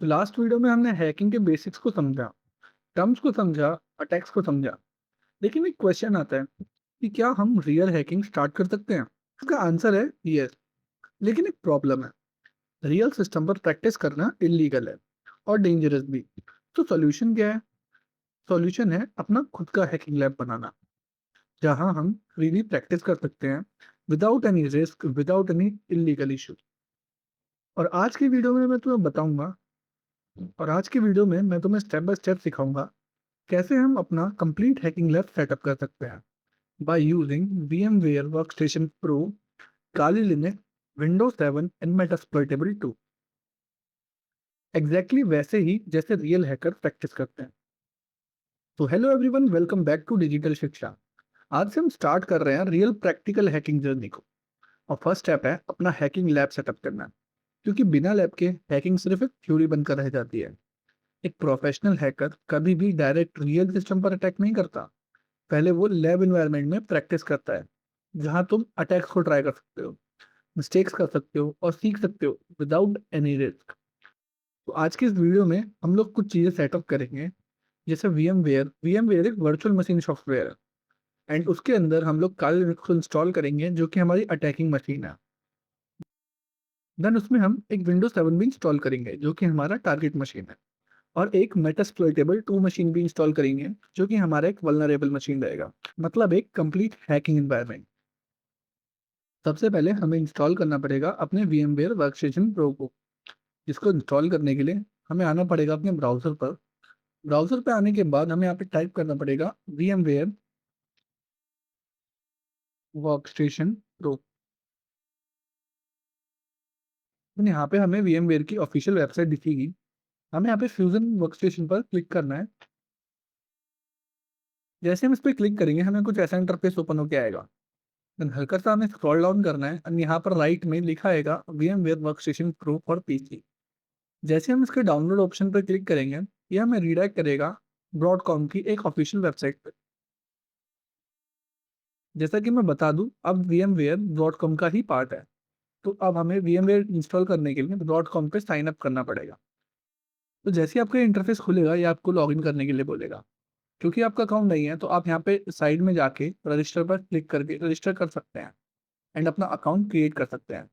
तो last video में हमने हैकिंग के बेसिक्स को समझा, टर्म्स को समझा, अटैक्स को समझा। लेकिन एक क्वेश्चन आता है कि क्या हम रियल हैकिंग स्टार्ट कर सकते हैं? इसका आंसर है यस। लेकिन एक प्रॉब्लम है, रियल सिस्टम पर प्रैक्टिस करना इलीगल है और डेंजरस भी। तो सॉल्यूशन क्या है? सॉल्यूशन है अपना खुद का हैकिंग लैब बनाना, जहां हम फ्रीली प्रैक्टिस कर सकते हैं without any risk, without any illegal issue. और आज की वीडियो में मैं तुम्हें बताऊंगा और आज की वीडियो में मैं तुम्हें स्टेप बाय स्टेप सिखाऊंगा कैसे हम अपना कंप्लीट हैकिंग लैब सेटअप कर सकते हैं by using VMware Workstation Pro, Kali Linux, Windows 7 and Metasploitable 2। Exactly वैसे ही जैसे रियल हैकर प्रैक्टिस करते हैं। तो hello everyone, welcome back to Digital Shiksha. आज से हम स्टार्ट कर रहे हैं रियल प्रैक्टिकल हैकिंग जर्नी को। और फर्स्ट स्टेप है अपना हैकिंग लैब सेटअप करना, क्योंकि बिना लैब के हैकिंग सिर्फ एक थ्योरी बनकर रह जाती है। एक प्रोफेशनल हैकर कभी भी डायरेक्ट रियल सिस्टम पर अटैक नहीं करता। पहले वो लैब एनवायरनमेंट में प्रैक्टिस करता है, जहां तुम अटैक्स को ट्राई कर सकते हो, मिस्टेक्स कर सकते हो और सीख सकते हो विदाउट एनी रिस्क। तो आज की इस वीडियो में हम लोग कुछ चीजें सेटअप करेंगे, जैसे वीएमवेयर एक वर्चुअल मशीन सॉफ्टवेयर है एंड उसके अंदर हम लोग काली लिनक्स को इंस्टॉल करेंगे, जो कि हमारी अटैकिंग मशीन है। देन उसमें हम एक विंडोज 7 भी इंस्टॉल करेंगे, जो कि हमारा टारगेट मशीन है। और एक मेटास्प्लॉइटेबल 2 मशीन भी इंस्टॉल करेंगे, जो कि हमारा एक वल्नरेबल मशीन रहेगा। मतलब एक कंप्लीट हैकिंग एनवायरनमेंट। सबसे पहले हमें इंस्टॉल करना पड़ेगा अपने VMware वर्कस्टेशन प्रो को, जिसको इंस्टॉल करने के लिए हमें आना पड़ेगा अपने ब्राउजर पर। ब्राउजर पे आने के बाद हमें यहाँ पे टाइप करना पड़ेगा VMware वर्कस्टेशन प्रो। यहाँ पे हमें VMware की ऑफिशियल वेबसाइट दिखेगी। हमें यहाँ पे फ्यूजन वर्कस्टेशन पर क्लिक करना है। जैसे हम इस पर क्लिक करेंगे, हमें कुछ ऐसा इंटरफेस ओपन होकर आएगा। देन हल्का सा हमें स्क्रॉल डाउन करना है और यहाँ पर राइट में लिखा आएगा VMware workstation pro for PC. जैसे हम इसके डाउनलोड ऑप्शन पर क्लिक करेंगे, ये हमें रीडायरेक्ट करेगा ब्रॉडकॉम की एक ऑफिशियल वेबसाइट पर। जैसा कि मैं बता दूं, अब VMware ब्रॉडकॉम का ही पार्ट है। तो अब हमें VMware इंस्टॉल करने के लिए ब्रॉडकॉम पे साइन अप करना पड़ेगा। तो जैसे ही आपका इंटरफेस खुलेगा, ये आपको लॉगिन करने के लिए बोलेगा। क्योंकि आपका अकाउंट नहीं है, तो आप यहाँ पे साइड में जाके रजिस्टर पर क्लिक करके रजिस्टर कर सकते हैं एंड अपना अकाउंट क्रिएट कर सकते हैं।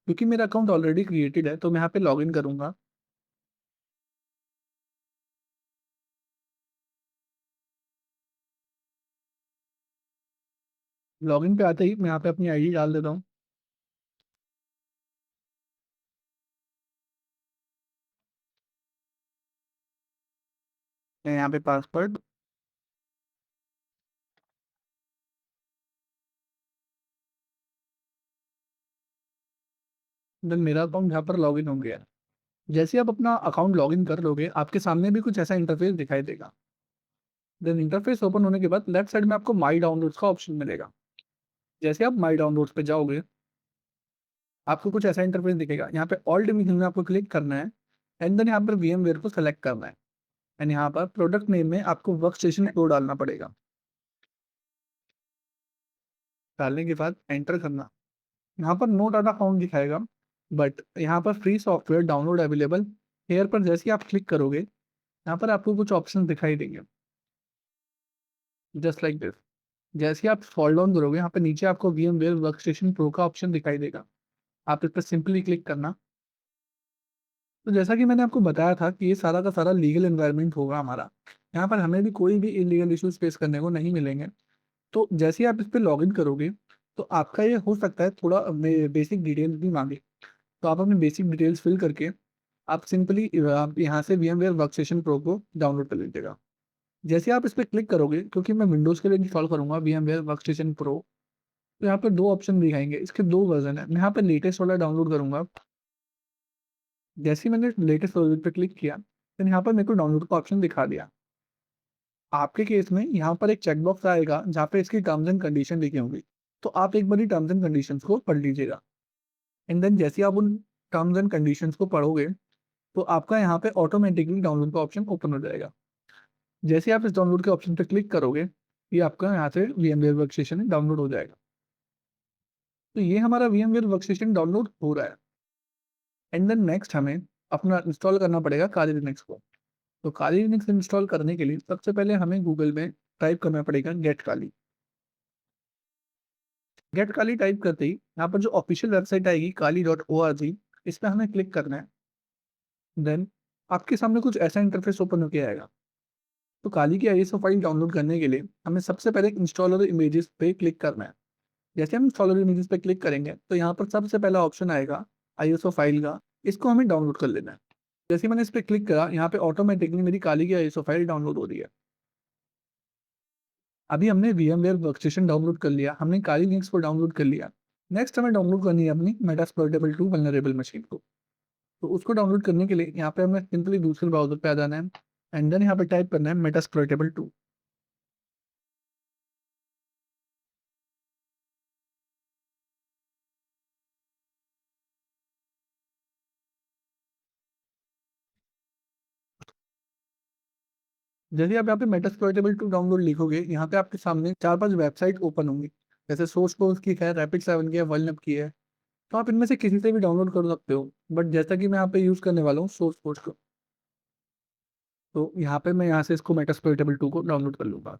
क्योंकि मेरा अकाउंट ऑलरेडी क्रिएटेड है, तो मैं यहाँ पे लॉगिन करूंगा। लॉगिन पे आते ही मैं यहाँ पे अपनी आईडी डाल देता हूँ। मैं यहाँ पे पासवर्ड। देन मेरा अकाउंट यहाँ पर लॉगिन हो गया है। जैसे आप अपना अकाउंट लॉगिन कर लोगे, आपके सामने भी कुछ ऐसा इंटरफेस दिखाई देगा। देन इंटरफेस ओपन होने के बाद लेफ्ट साइड में आपको माई डाउनलोड्स का ऑप्शन मिलेगा। जैसे आप माई डाउनलोड्स पे जाओगे, आपको कुछ ऐसा इंटरफेस दिखेगा। यहाँ पे ऑल डिवीजन में आपको क्लिक करना है एंड देन यहाँ पर VMware को सेलेक्ट करना है। एंड यहाँ पर प्रोडक्ट नेम में आपको वर्क स्टेशन प्रो डालना पड़ेगा। डालने के बाद एंटर करना। यहाँ पर नो डाटा फाउंड दिखाएगा, बट यहाँ पर free software download available hair पर जैसे ही आप क्लिक करोगे, यहाँ पर आपको कुछ ऑप्शन दिखाई देंगे, जस्ट लाइक दिस। जैसे ही आप स्क्रॉल डाउन करोगे, यहाँ पे नीचे आपको VMware वर्कस्टेशन प्रो का ऑप्शन दिखाई देगा। आप इस पर सिंपली क्लिक करना। तो जैसा कि मैंने आपको बताया था कि ये सारा का सारा लीगल एनवायरनमेंट होगा हमारा। यहाँ पर हमें भी कोई भी इलीगल इश्यूज फेस करने को नहीं मिलेंगे। तो जैसे ही आप इस पर लॉगिन करोगे, तो आपका ये हो सकता है थोड़ा बेसिक डिटेल्स भी मांगे। तो आप अपनी बेसिक डिटेल्स फिल करके आप सिंपली आप यहाँ से VMware वर्कस्टेशन प्रो को डाउनलोड कर लीजिएगा। जैसे आप इस पर क्लिक करोगे, क्योंकि मैं विंडोज़ के लिए इंस्टॉल करूंगा VMware वर्कस्टेशन प्रो, तो यहाँ पर दो ऑप्शन दिखाएंगे। इसके दो वर्जन है। मैं यहाँ पर लेटेस्ट वाला डाउनलोड करूंगा। जैसे ही मैंने लेटेस्ट वर्जन पे क्लिक किया, तो यहाँ पर मेरे को डाउनलोड का ऑप्शन दिखा दिया। आपके केस में यहाँ पर एक चेकबॉक्स आएगा जहाँ पे इसकी टर्म्स एंड कंडीशन लिखी होंगी। तो आप एक बार टर्म्स एंड कंडीशंस को पढ़ लीजिएगा। एंड देन जैसे ही आप उन टर्म्स एंड कंडीशंस को पढ़ोगे, तो आपका यहाँ पे ऑटोमेटिकली डाउनलोड का ऑप्शन ओपन हो जाएगा। जैसे ही आप इस डाउनलोड के ऑप्शन पे क्लिक करोगे, ये आपका यहाँ से VMware वर्कस्टेशन डाउनलोड हो जाएगा। तो ये हमारा VMware वर्कस्टेशन डाउनलोड हो रहा है। एंड देन नेक्स्ट हमें अपना इंस्टॉल करना पड़ेगा काली लिनक्स को। तो काली लिनक्स इंस्टॉल करने के लिए सबसे पहले हमें गूगल में टाइप करना पड़ेगा गेट काली। गेट काली टाइप करते ही यहाँ पर जो ऑफिशियल वेबसाइट आएगी kali.org, इस पर हमें क्लिक करना है। देन आपके सामने कुछ ऐसा इंटरफेस ओपन होकर आएगा। तो काली की आईएसओ फाइल डाउनलोड करने के लिए हमें सबसे पहले इंस्टॉलर इमेजेस पे क्लिक करना है। जैसे हम इंस्टॉलर इमेजेस पे क्लिक करेंगे तो यहाँ पर सबसे पहला ऑप्शन आएगा आईएसओ फाइल का। इसको हमें डाउनलोड कर लेना है। जैसे ही मैंने इस पर क्लिक करा, यहाँ पे ऑटोमेटिकली मेरी काली की आईएसओ फाइल डाउनलोड हो रही है। अभी हमने VMware वर्कस्टेशन डाउनलोड कर लिया, हमने काली लिनक्स को डाउनलोड कर लिया। नेक्स्ट हमें डाउनलोड करनी है अपनी मेटास्प्लॉइटेबल 2 वल्नरेबल मशीन को। तो उसको डाउनलोड करने के लिए यहाँ पे हमें सिंपली दूसरे ब्राउजर पे आ जाना है एंड देन यहाँ पे टाइप करना है मेटास्प्लॉइटेबल 2। जैसे आप यहाँ पे मेटास्प्लॉइटेबल 2 डाउनलोड लिखोगे, यहाँ पे आपके सामने 4-5 वेबसाइट ओपन होंगी। जैसे सोर्स कोर्स की है, रैपिड 7 की है, वलनप की है। तो आप इनमें से किसी से भी डाउनलोड कर सकते हो, बट जैसा कि मैं यहाँ पे यूज करने वाला हूँ सोर्स कोर्स को, तो यहाँ पे मैं यहाँ से इसको मेटास्प्लॉइटेबल 2 को डाउनलोड कर लूंगा।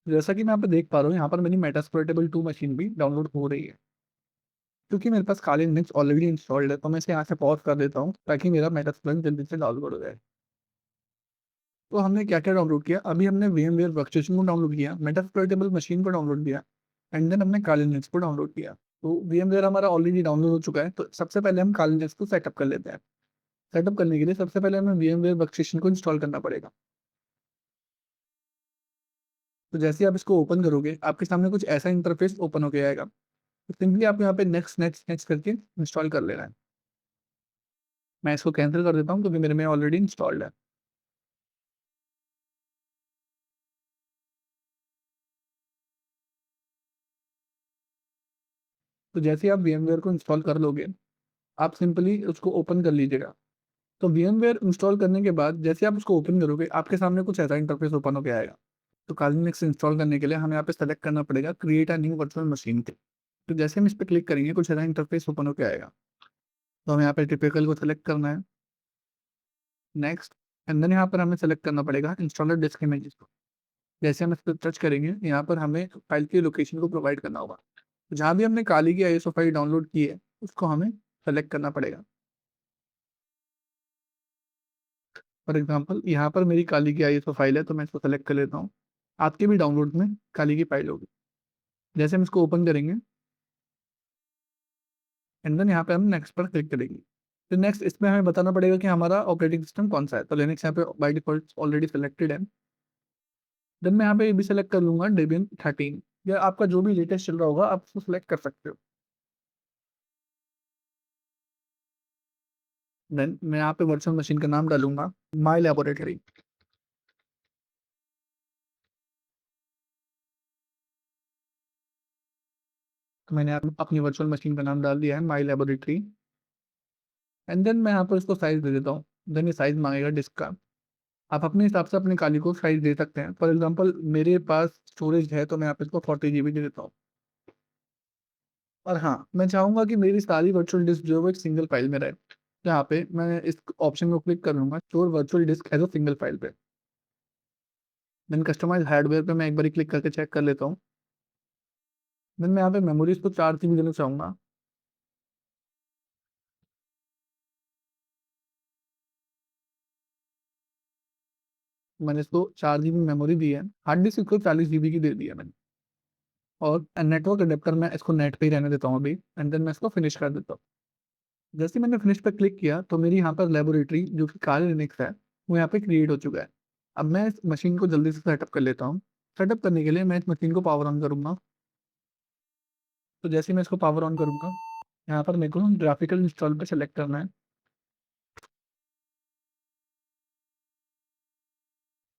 जैसा कि मैं यहाँ पे देख पा रहा हूँ, यहाँ पर मेरी मेटास्प्लॉइटेबल 2 मशीन भी डाउनलोड हो रही है। क्योंकि मेरे पास काली लिनक्स ऑलरेडी इंस्टॉल्ड है, तो मैं इसे यहाँ से पॉज कर देता हूँ ताकि मेरा मेटास्प्लॉइट जल्दी से डाउनलोड हो जाए। तो हमने क्या क्या डाउनलोड किया, अभी हमने VMware वर्कस्टेशन को डाउनलोड किया, मेटास्प्लॉइटेबल मशीन को डाउनलोड किया एंड देन हमने काली लिनक्स को डाउनलोड किया। तो VMware हमारा ऑलरेडी डाउनलोड हो चुका है, तो सबसे पहले हम काली लिनक्स को सेटअप कर लेते हैं। सेटअप करने के लिए सबसे पहले हमें VMware वर्कस्टेशन को इंस्टॉल करना पड़ेगा। तो जैसे ही आप इसको ओपन करोगे, आपके सामने कुछ ऐसा इंटरफेस ओपन होके आएगा। तो सिंपली आप यहाँ पे नेक्स्ट नेक्स्ट नेक्स्ट करके इंस्टॉल कर लेना है। मैं इसको कैंसिल कर देता हूँ क्योंकि मेरे में ऑलरेडी इंस्टॉल्ड है। तो जैसे ही आप VMware को इंस्टॉल कर लोगे, आप सिंपली उसको ओपन कर लीजिएगा। तो VMware इंस्टॉल करने के बाद जैसे आप उसको ओपन करोगे, आपके सामने कुछ ऐसा इंटरफेस ओपन होकर आएगा। तो काली लिनक्स इंस्टॉल करने के लिए हमें यहाँ पे सेलेक्ट करना पड़ेगा create a new virtual machine. तो जैसे हम इस पर क्लिक करेंगे, कुछ ऐसा इंटरफेस ओपन होकर आएगा। तो हमें यहाँ पे टिपिकल को सेलेक्ट करना है, नेक्स्ट एंड देन यहाँ पर हमें सेलेक्ट करना पड़ेगा इंस्टॉलर डिस्क इमेजेस को। जैसे हम इस पर टच करेंगे, यहाँ पर हमें फाइल की लोकेशन को प्रोवाइड करना होगा। तो जहाँ भी हमने काली की आईएसओ फाइल डाउनलोड की है, उसको हमें सेलेक्ट करना पड़ेगा। फॉर एग्जाम्पल यहाँ पर मेरी काली की आईएसओ फाइल है, तो मैं इसको सेलेक्ट कर लेता हूँ। आपके भी डाउनलोड में काली की फाइल होगी। जैसे हम इसको ओपन करेंगे एंड देन यहाँ पे हम नेक्स्ट पर क्लिक करेंगे। तो नेक्स्ट इसमें हमें बताना पड़ेगा कि हमारा ऑपरेटिंग सिस्टम कौन सा है। तो लिनक्स यहाँ पे बाई डिफॉल्ट ऑलरेडी सिलेक्टेड है। देन मैं यहाँ पे ये भी सेलेक्ट कर लूंगा Debian 13, या आपका जो भी लेटेस्ट चल रहा होगा आप उसको सिलेक्ट कर सकते हो। देन मैं यहाँ पे वर्चुअल मशीन का नाम डालूंगा माई लेबोरेटरी। तो मैंने अपनी वर्चुअल मशीन का नाम डाल दिया है माई लेबोरेटरी एंड देन मैं यहाँ पर इसको साइज दे देता हूँ। देन ये साइज मांगेगा डिस्क का। आप अपने हिसाब से अपनी काली को साइज दे सकते हैं। फॉर एग्जांपल मेरे पास स्टोरेज है, तो मैं यहाँ पे इसको 40 GB दे देता हूँ। और हाँ, मैं चाहूंगा कि मेरी सारी वर्चुअल डिस्क जो है वो एक सिंगल फाइल में रहे। यहाँ पे मैं इस ऑप्शन को क्लिक कर लूंगा store virtual disk as a single file पे। देन कस्टमाइज हार्डवेयर पे मैं एक बार क्लिक करके चेक कर लेता हूँ। देन मैं यहाँ पे मेमोरीज को 4 GB देना चाहूंगा। मैंने इसको 4 GB मेमोरी दी है। हार्ड डिस्क इसको 40 GB की दे दी है मैंने। और नेटवर्क अडेप्टर मैं इसको नेट पे ही रहने देता हूँ अभी एंड देन मैं इसको फिनिश कर देता हूँ। जैसे ही मैंने फिनिश पे क्लिक किया, तो मेरी यहाँ पर लेबोरेटरी जो कि काली लिनक्स है, वो यहाँ पे क्रिएट हो चुका है। अब मैं इस मशीन को जल्दी से सेटअप कर लेता हूँ। सेटअप करने के लिए मैं इस मशीन को पावर ऑन करूंगा। तो जैसे ही मैं इसको पावर ऑन करूंगा, यहाँ पर मेरे को ग्राफिकल इंस्टॉल पे सेलेक्ट करना है।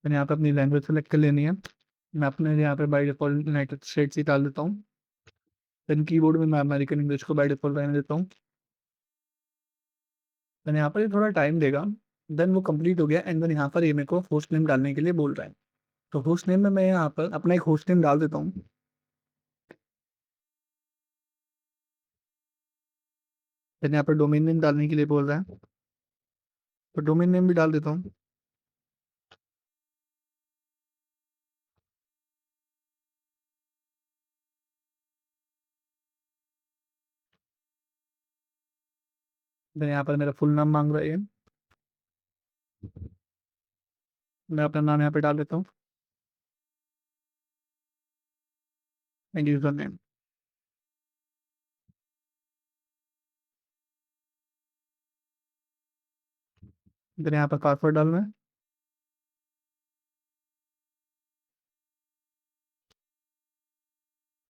मैंने यहाँ पे अपनी लैंग्वेज सेलेक्ट कर लेनी है। मैं अपने यहाँ पे बाई डिफॉल्ट यूनाइटेड स्टेट्स ही डाल देता हूँ। देन कीबोर्ड में मैं अमेरिकन इंग्लिश को बाई डिफॉल्ट रहने देता हूँ। देन यहाँ पर ये थोड़ा टाइम देगा। देन वो कंप्लीट हो गया एंड देन यहाँ पर ये मेरे को होस्ट नेम डालने के लिए बोल रहा है। तो होस्ट नेम में मैं यहाँ पर अपना एक होस्ट नेम डाल देता हूँ। देन यहाँ पर डोमेन नेम डालने के लिए बोल रहा है, तो डोमेन नेम भी डाल देता हूँ। देन यहाँ पर मेरा फुल नाम मांग रहा है, मैं अपना नाम यहाँ पे डाल देता हूँ एंड यूजर नेम। देन यहाँ पर पासवर्ड डालना है।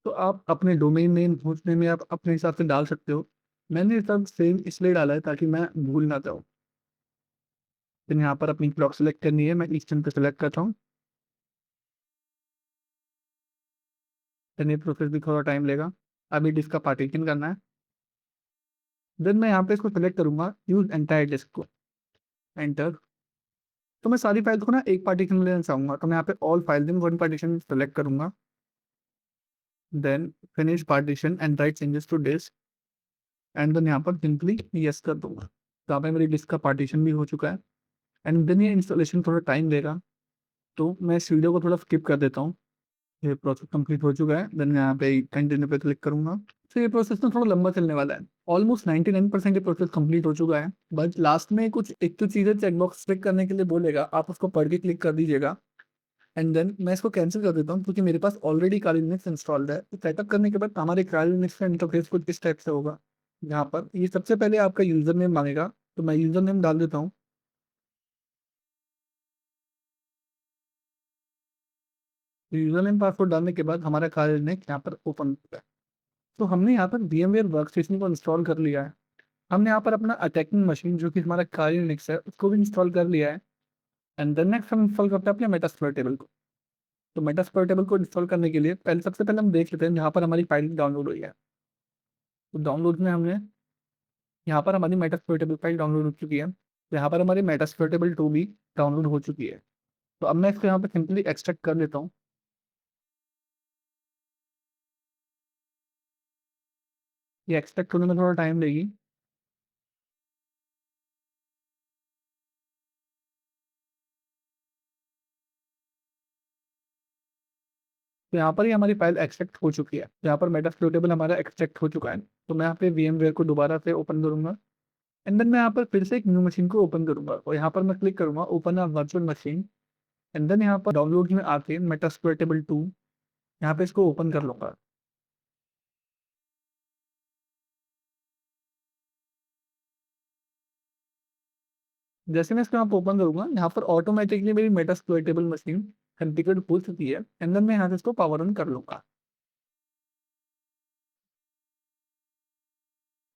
तो आप अपने डोमेन नेम पूछने में आप अपने हिसाब से डाल सकते हो। मैंने सब सेम इसलिए डाला है ताकि मैं भूल ना जाऊँ। फिर यहाँ पर अपनी क्लॉक सेलेक्ट करनी है, मैं ईस्टर्न पे सेलेक्ट करता हूँ। देन ये प्रोसेस भी थोड़ा टाइम लेगा। अभी डिस्क का पार्टीशन करना है। देन मैं यहाँ पे इसको सेलेक्ट करूंगा, यूज एंटायर डिस्क को, एंटर। तो मैं सारी फाइल को ना एक पार्टीशन में लेना चाहूंगा, तो मैं यहाँ पे all file in one partition select करूंगा। Then finish partition and write changes to disk, and then यहाँ पर सिंपली यस कर दूंगा। तो यहाँ पे मेरी डिस्क का पार्टीशन भी हो चुका है। एंड देन ये इंस्टॉलेशन थोड़ा टाइम लेगा, तो मैं इस वीडियो को थोड़ा स्किप कर देता हूँ। ये प्रोसेस कंप्लीट हो चुका है। देन मैं यहाँ पे कंटिन्यू पे क्लिक करूंगा। तो ये प्रोसेस ना थोड़ा लंबा चलने वाला है। ऑलमोस्ट 99% ये प्रोसेस कंप्लीट हो चुका है, बट लास्ट में कुछ एक तो चीज़ें चेकबॉक्स टिक करने के लिए बोलेगा, आप उसको पढ़ के क्लिक कर दीजिएगा। एंड देन मैं इसको कैंसिल कर देता हूँ, क्योंकि मेरे पास ऑलरेडी काली लिनक्स इंस्टॉल्ड है। तो सेटअप करने के बाद हमारे काली लिनक्स का इंटरफेस कुछ इस टाइप से होगा। यहाँ पर ये सबसे पहले आपका यूजर नेम मांगेगा, तो मैं यूजर नेम डाल देता हूँ। यूजर नेम पासवर्ड डालने के बाद हमारा काली लिनक्स यहाँ पर ओपन होता है। तो हमने यहाँ पर VMware वर्कस्टेशन को इंस्टॉल कर लिया है। हमने यहाँ पर अपना अटैकिंग मशीन जो कि हमारा काली लिनक्स है उसको भी इंस्टॉल कर लिया है। एंड देन नेक्स्ट हम इंस्टॉल करते हैं अपने मेटास्प्लोर टेबल को। तो मेटास्प्लोर टेबल को इंस्टॉल करने के लिए पहले सबसे पहले हम देख लेते हैं जहाँ पर हमारी फाइल डाउनलोड हुई है। तो डाउनलोड में हमने यहाँ पर हमारी मेटास्प्लोर फाइल डाउनलोड हो चुकी है। तो यहाँ पर हमारी मेटास्प्लोर 2 भी डाउनलोड हो चुकी है। तो अब मैं इसको यहाँ पर सिंपली एक्सट्रैक्ट कर लेता हूँ। ये एक्सट्रैक्ट होने में थोड़ा टाइम लेगी। तो यहाँ पर ही हमारी फाइल एक्सट्रैक्ट हो चुकी है। तो यहाँ पर मेटास्प्लोर हमारा एक्सट्रैक्ट हो चुका है। तो मैं यहाँ पे VMware को दोबारा से ओपन करूंगा। एंड देन मैं यहाँ पर फिर से एक न्यू मशीन को ओपन करूंगा, और यहाँ पर मैं क्लिक करूंगा open a virtual machine. And then यहाँ पर डाउनलोड में आके मेटास्प्लोर 2 यहाँ पे इसको ओपन कर लूंगा। जैसे मैं इसको यहाँ पर ओपन करूंगा, यहाँ पर ऑटोमेटिकली मेरी मेटास्प्लोर मशीन कॉन्फ़िगर हो चुकी है। एंड देन मैं यहाँ से इसको पावर ऑन कर लूंगा।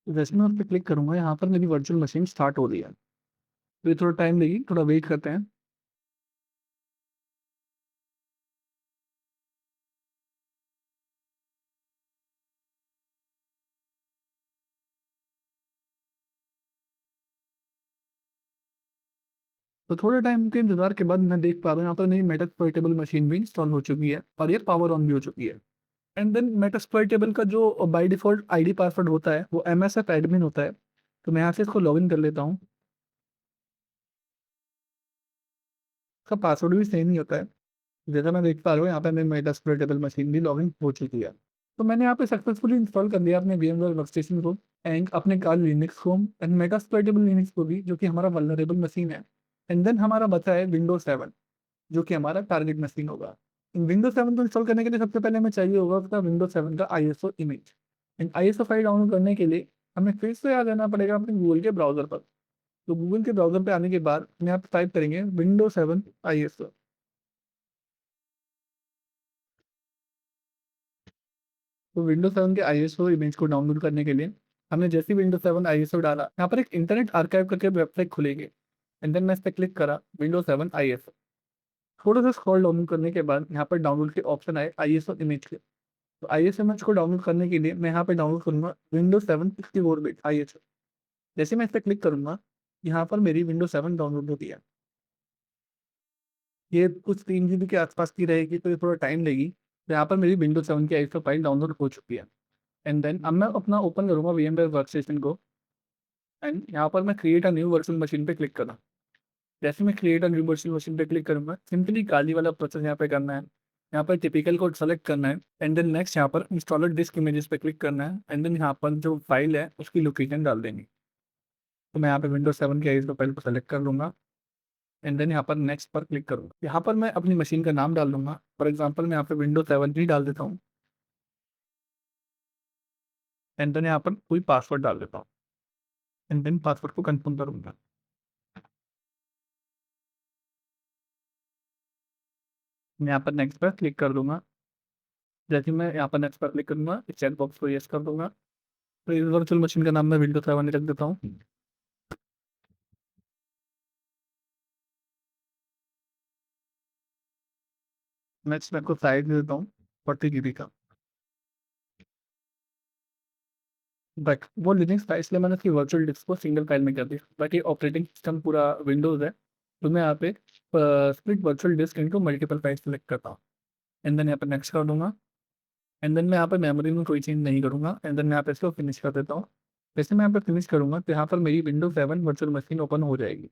तो जैसे मैं उस पर क्लिक करूंगा, यहाँ पर मेरी वर्चुअल मशीन स्टार्ट हो रही है। तो ये थोड़ा टाइम लेगी, थोड़ा वेट करते हैं। तो थोड़े टाइम के इंतजार के बाद मैं देख पा रहा हूँ यहाँ पर मेरी मेटास्प्लोर मशीन भी इंस्टॉल हो चुकी है, और ये पावर ऑन भी हो चुकी है। एंड देन मेटास्प्लोर का जो बाय डिफॉल्ट आईडी पासवर्ड होता है वो MSF एडमिन होता है। तो मैं यहाँ से इसको लॉगिन कर लेता हूँ। इसका पासवर्ड भी सेम ही होता है। जैसा मैं देख पा रहा हूँ यहाँ पे मेरी मेटास्प्लोर मशीन भी लॉगिन हो चुकी है। तो मैंने यहाँ पे सक्सेसफुली इंस्टॉल कर लिया अपने VMware वर्कस्टेशन को, एंड अपने काल लिनक्स को, एंड मेटास्प्लोर लिनक्स को भी, जो कि हमारा वल्नरेबल मशीन है। एंड देन हमारा बचा है Windows 7, जो कि हमारा टारगेट मशीन होगा। Windows 7 को इंस्टॉल करने के लिए सबसे पहले हमें चाहिए होगा उसका Windows 7 का ISO image. And ISO file download करने के लिए हमें फिर से आ जाना पड़ेगा अपने गूगल के ब्राउजर पर। तो गूगल के ब्राउजर पे आने के बाद हम यहाँ पे टाइप करेंगे Windows 7 ISO। तो Windows 7 के ISO इमेज को डाउनलोड करने के लिए हमने जैसे ही Windows 7 ISO डाला, यहाँ पर एक इंटरनेट आर्काइव करके वेबसाइट खुलेगी। एंड देन मैं इस पर क्लिक करा Windows 7 ISO। थोड़ा सा स्क्रॉल डाउन करने के बाद यहाँ पर डाउनलोड के ऑप्शन आए ISO इमेज के। तो ISO इमेज को डाउनलोड करने के लिए मैं यहाँ पे डाउनलोड करूंगा Windows 7 64 बिट ISO। जैसे मैं इस पर क्लिक करूंगा, यहाँ पर मेरी Windows 7 डाउनलोड होती है। ये कुछ 3 GB के आसपास की रहेगी, तो ये थोड़ा टाइम लेगी। तो यहाँ पर मेरी Windows 7 की ISO फाइल डाउनलोड हो चुकी है। एंड देन अब मैं अपना ओपन करूंगा VMware वर्कस्टेशन को। एंड यहाँ पर मैं create a new virtual machine पे क्लिक करूँ। जैसे मैं create a new virtual machine पे क्लिक करूँगा, सिंपली गाली वाला प्रोसेस यहाँ पे करना है। यहाँ पर टिपिकल कोड सेलेक्ट करना है एंड देन नेक्स्ट यहाँ पर इंस्टॉलर डिस्क इमेजेस पे क्लिक करना है एंड देन यहाँ पर जो फाइल है उसकी लोकेशन डाल देंगे। तो मैं यहाँ पे विंडोज 7 के इस फाइल को सेलेक्ट कर लूँगा एंड देन यहाँ पर नेक्स्ट पर क्लिक करूँगा। यहाँ पर मैं अपनी मशीन का नाम डाल दूंगा। फॉर एग्जाम्पल मैं यहाँ पे विंडोज 7 ही डाल देता हूँ एंड देन यहाँ पर कोई पासवर्ड डाल देता हूँ एंड देन पासवर्ड को कंफर्म करूँगा। मैं यहाँ पर नेक्स्ट पर क्लिक कर दूंगा। जैसे मैं यहाँ पर नेक्स्ट पर क्लिक करूंगा, इस चेक बॉक्स को यस कर दूंगा। तो इस वर्चुअल मशीन का नाम मैं विंडोज 7 रख देता हूँ। नेक्स्ट मैं को साइज दे देता हूँ 40 GB का। बट वो लिनक्स था इसलिए मैंने उसकी वर्चुअल डिस्क को सिंगल फाइल में कर दिया। बाकी ऑपरेटिंग सिस्टम पूरा विंडोज़ है, तो मैं यहाँ पे split virtual disc into multiple file select करता हूँ एंड देन यहाँ पर नेक्स्ट कर दूंगा एंड देन मैं यहाँ पर मेमोरी में कोई चेंज नहीं करूँगा एंड देन मैं यहाँ पे इसको फिनिश कर देता हूँ। जैसे मैं यहाँ पर फिनिश करूँगा तो यहाँ पर मेरी विंडोज 7 वर्चुअल मशीन ओपन हो जाएगी।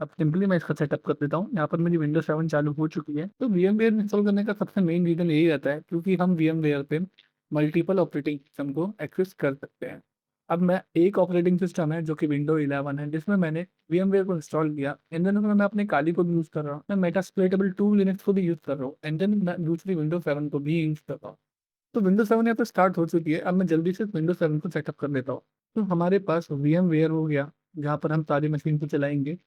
अब सिंपली मैं इसका सेटअप कर देता हूँ। यहाँ पर मेरी विंडोज 7 चालू हो चुकी है। तो VMware इंस्टॉल करने का सबसे मेन रीज़न यही रहता है क्योंकि हम VMware पे मल्टीपल ऑपरेटिंग सिस्टम को एक्सेस कर सकते हैं। अब मैं एक ऑपरेटिंग सिस्टम है जो कि विंडो 11 है, जिसमें मैंने VMware को इंस्टॉल किया एंड देन मैं अपने काली को भी यूज़ कर रहा हूँ, मैं मेटास्प्लोइटेबल 2 लिनक्स को भी यूज़ कर रहा हूँ एंड देन मैं दूसरी विंडो 7 को भी यूज़ कर रहा हूँ। तो विंडो 7 यहाँ पे स्टार्ट हो चुकी है। अब मैं जल्दी से विंडो 7 को सेटअप कर लेता हूँ। तो हमारे पास VMware हो गया जहाँ पर हम सारी मशीन को चलाएंगे।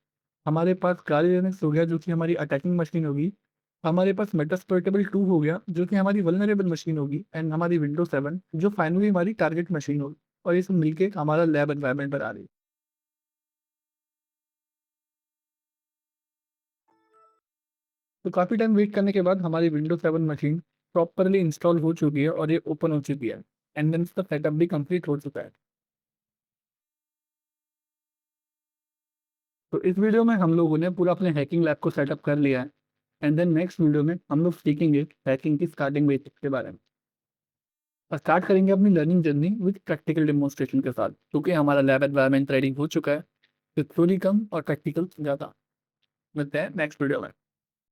हमारे पास गाली लिनक्स हो गया जो कि हमारी अटैकिंग मशीन होगी। हमारे पास मेटास्प्लोइटेबल 2 हो गया जो कि हमारी वल्नरेबल मशीन होगी एंड हमारी विंडो 7 जो फाइनली हमारी टारगेट मशीन होगी। और ये सब मिलके हमारा लैब एनवायरनमेंट बना रही है। तो काफ़ी टाइम वेट करने के बाद हमारी विंडो 7 मशीन प्रॉपरली इंस्टॉल हो चुकी है और ये ओपन हो चुकी है एंड देन इसका सेटअप भी कंप्लीट हो चुका है। तो इस वीडियो में हम लोगों ने पूरा अपने हैकिंग लैब को सेटअप कर लिया है एंड देन नेक्स्ट वीडियो में हम लोग सीखेंगे हैकिंग की स्टार्टिंग बेसिक्स के बारे में और स्टार्ट करेंगे अपनी learning journey with practical demonstration के साथ, क्योंकि हमारा लैब एनवायरनमेंट रेडी हो चुका है। तो थ्योरी कम और प्रैक्टिकल ज़्यादा। मिलते हैं नेक्स्ट वीडियो में।